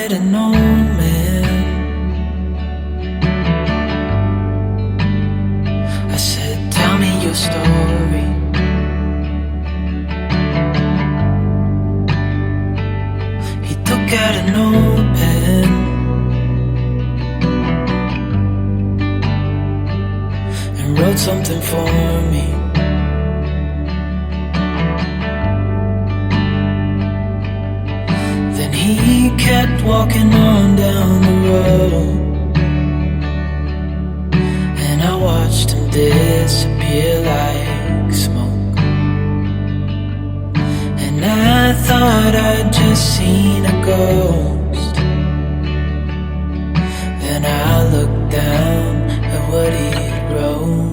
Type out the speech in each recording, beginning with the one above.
at an old man. I said, tell me your story. He took out an old pen and wrote something for me. Then he kept walking on down the road, and I watched him disappear like smoke. And I thought I'd just seen a ghost. Then I looked down at what he wrote.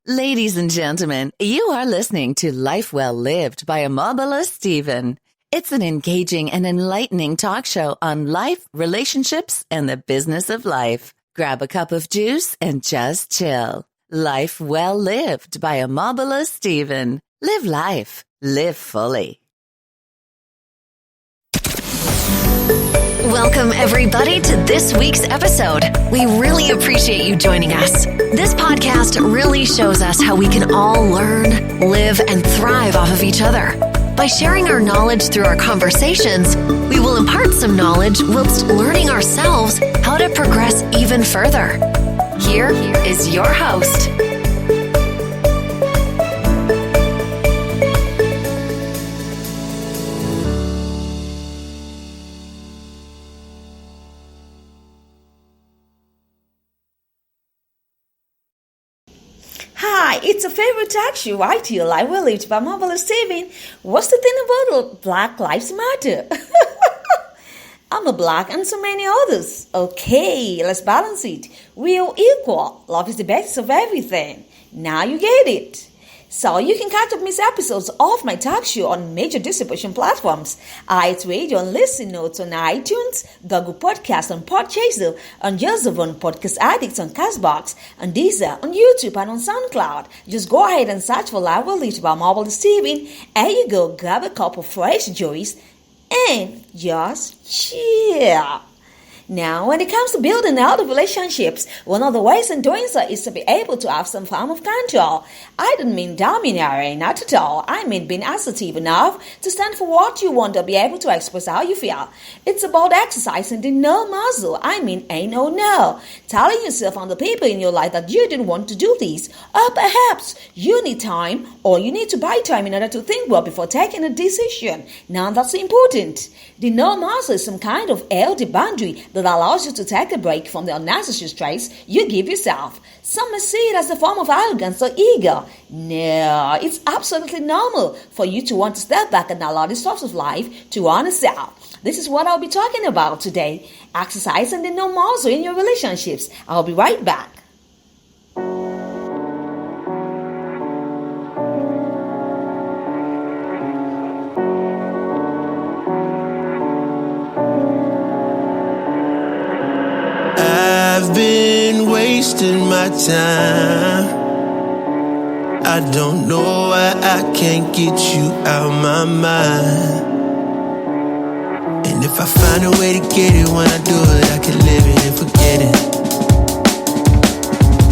Ladies and gentlemen, you are listening to Life Well Lived by Omobola Stephen. It's an engaging and enlightening talk show on life, relationships, and the business of life. Grab a cup of juice and just chill. Life Well Lived by Omobola Stephen. Live life. Live fully. Welcome, everybody, to this week's episode. We really appreciate you joining us. This podcast really shows us how we can all learn, live, and thrive off of each other. By sharing our knowledge through our conversations, we will impart some knowledge whilst learning ourselves how to progress even further. Here is your host. Hi, it's a favorite talk show right here, Life Well Lived by Omobola Stephen. What's the thing about Black Lives Matter? I'm a black and so many others. Okay, let's balance it. We are equal. Love is the best of everything. Now you get it. So you can catch up missed episodes of my talk show on major distribution platforms. iTunes on Listen Notes on iTunes, Google Podcast on Podchaser, on Joseph on Podcast Addicts on Castbox, on Deezer, on YouTube, and on SoundCloud. Just go ahead and search for Life Well Lived by Omobola Stephen, and you go grab a cup of fresh juice and just chill. Now, when it comes to building healthy relationships, one of the ways in doing so is to be able to have some form of control. I don't mean domineering, not at all. I mean being assertive enough to stand for what you want or be able to express how you feel. It's about exercising the no muscle. I mean ain't no no. Telling yourself and the people in your life that you didn't want to do this. Or perhaps you need time or you need to buy time in order to think well before taking a decision. Now that's important. The no muscle is some kind of healthy boundary that allows you to take a break from the unnecessary stress you give yourself. Some may see it as a form of arrogance or ego. No, it's absolutely normal for you to want to step back and allow the source of life to run itself. This is what I'll be talking about today. Exercising the no muscle in your relationships. I'll be right back. I've been wasting my time. I don't know why I can't get you out my mind. And if I find a way to get it, when I do it, I can live it and forget it.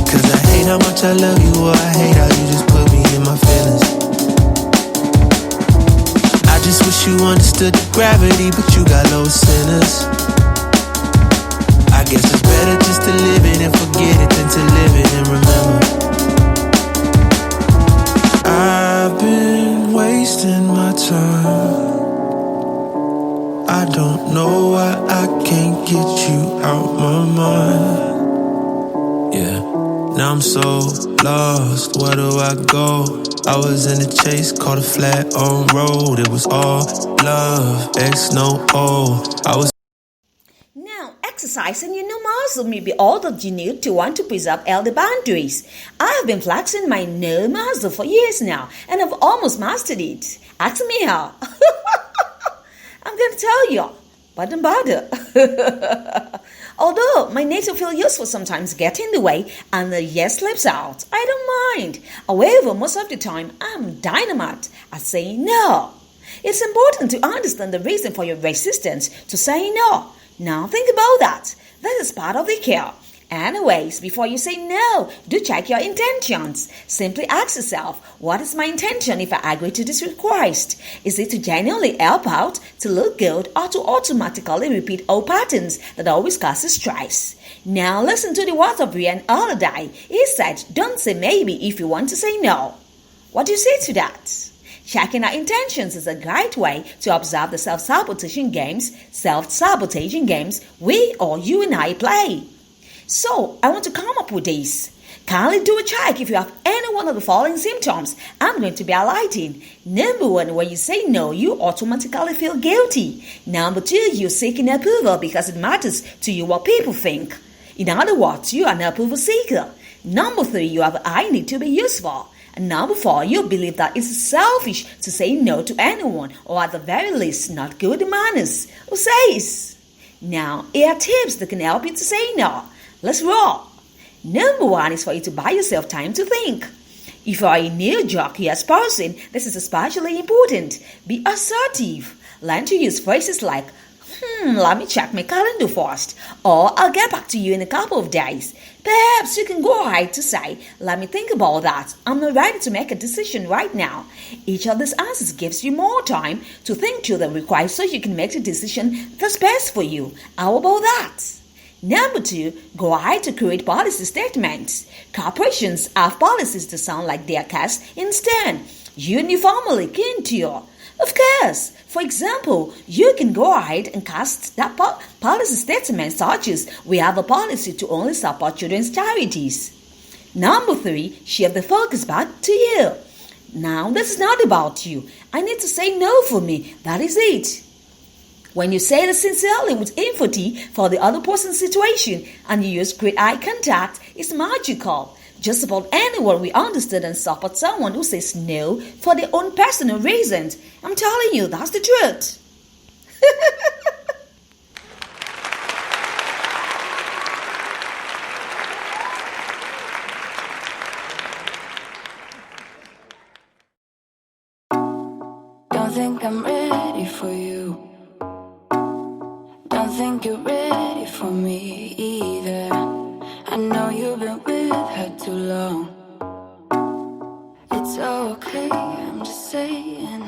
Cause I hate how much I love you, or I hate how you just put me in my feelings. I just wish you understood the gravity, but you got low sinners. I guess it's better just to live it and forget it than to live it and remember. I've been wasting my time. I don't know why I can't get you out my mind. Yeah, now I'm so lost, where do I go? I was in the chase, caught a flat on road. It was all love, X no O. I was Exercising your no muscle may be all that you need to want to preserve healthy boundaries. I have been flexing my no muscle for years now, and I've almost mastered it. Ask me how. I'm going to tell you, but don't bother. Although my nature feel useful sometimes get in the way and the yes slips out, I don't mind. However, most of the time, I'm dynamite at saying no. It's important to understand the reason for your resistance to saying no. Now think about that. This is part of the cure. Anyways, before you say no, do check your intentions. Simply ask yourself, what is my intention if I agree to this request? Is it to genuinely help out, to look good, or to automatically repeat old patterns that always causes stress? Now listen to the words of Brian Holiday. He said, don't say maybe if you want to say no. What do you say to that? Checking our intentions is a great way to observe the self-sabotaging games we or you and I play. So, I want to come up with this. Kindly do a check if you have any one of the following symptoms I'm going to be highlighting. Number 1, when you say no, you automatically feel guilty. Number 2, you're seeking approval because it matters to you what people think. In other words, you are an approval seeker. Number 3, you have I need to be useful. And number 4, you believe that it's selfish to say no to anyone, or at the very least, not good manners. Who says? Now, here are tips that can help you to say no. Let's roll. Number 1 is for you to buy yourself time to think. If you are a knee-jerk-yes person, this is especially important. Be assertive. Learn to use phrases like, let me check my calendar first, or I'll get back to you in a couple of days. Perhaps you can go ahead to say, let me think about that. I'm not ready to make a decision right now. Each of these answers gives you more time to think through the request so you can make the decision that's best for you. How about that? Number 2, go ahead to create policy statements. Corporations have policies to sound like they are cast in stone, uniformly keen to you. Of course, for example, you can go ahead and cast that policy statement such as, we have a policy to only support children's charities. Number 3, shift the focus back to you. Now, this is not about you. I need to say no for me. That is it. When you say this sincerely with empathy for the other person's situation and you use great eye contact, it's magical. Just about anyone we understand and support someone who says no for their own personal reasons. I'm telling you, that's the truth. Don't think I'm ready for you. Don't think you're ready for me either. I know you've been with her too long. It's okay, I'm just saying.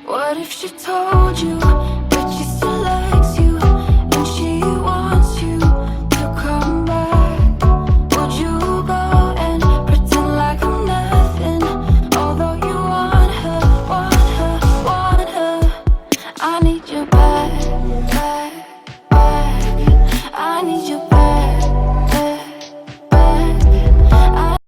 What if she told you that she still likes you and she wants you to come back? Would you go and pretend like I'm nothing? Although you want her, want her, want her. I need you back, back, back. I need you back, back, back.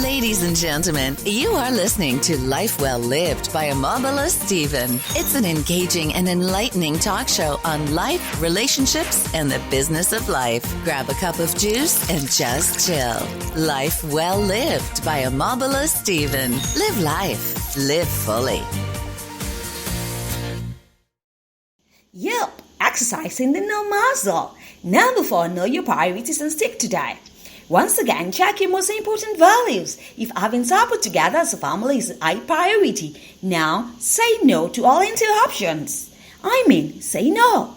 Ladies and gentlemen, you are listening to Life Well Lived by Omobola Stephen. It's an engaging and enlightening talk show on life, relationships, and the business of life. Grab a cup of juice and just chill. Life Well Lived by Omobola Stephen. Live life. Live fully. Yep, exercising the no muscle. Number 4, know your priorities and stick to that. Once again, check your most important values. If having supper together as a family is a high priority, now say no to all interruptions. I mean, say no.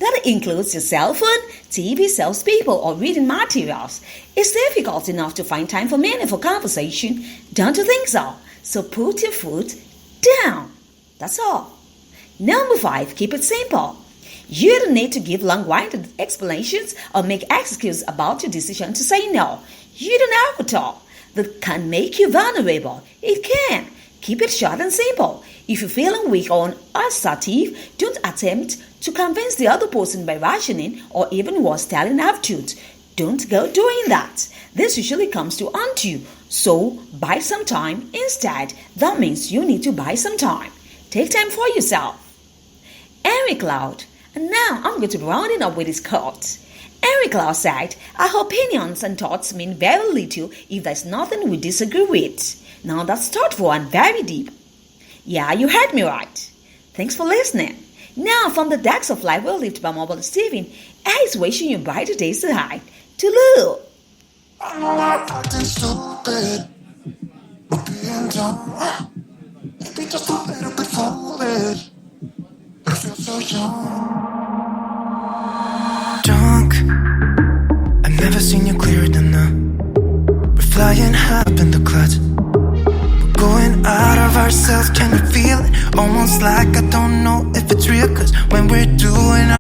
That includes your cell phone, TV, salespeople, or reading materials. It's difficult enough to find time for meaningful conversation. Don't you think so? So put your foot down. That's all. Number 5, keep it simple. You don't need to give long-winded explanations or make excuses about your decision to say no. You don't have to talk. That can make you vulnerable. It can. Keep it short and simple. If you're feeling weak or assertive, don't attempt to convince the other person by rationing or even worse, telling half-truths. Don't go doing that. This usually comes to haunt you. So, buy some time instead. That means you need to buy some time. Take time for yourself. Henry Cloud. And now I'm going to be rounding up with his quote. Henry Cloud said, our opinions and thoughts mean very little if there's nothing we disagree with. Now that's thoughtful and very deep. Yeah, you heard me right. Thanks for listening. Now from the decks of Life Well Lived by Omobola Stephen, he's wishing you brighter days ahead. Toodaloo! I know I'm acting stupid, but being dumb. Drunk, I've never seen you clearer than now. We're flying high up in the clouds. We're going out of ourselves, can you feel it? Almost like I don't know if it's real, 'cause when we're doing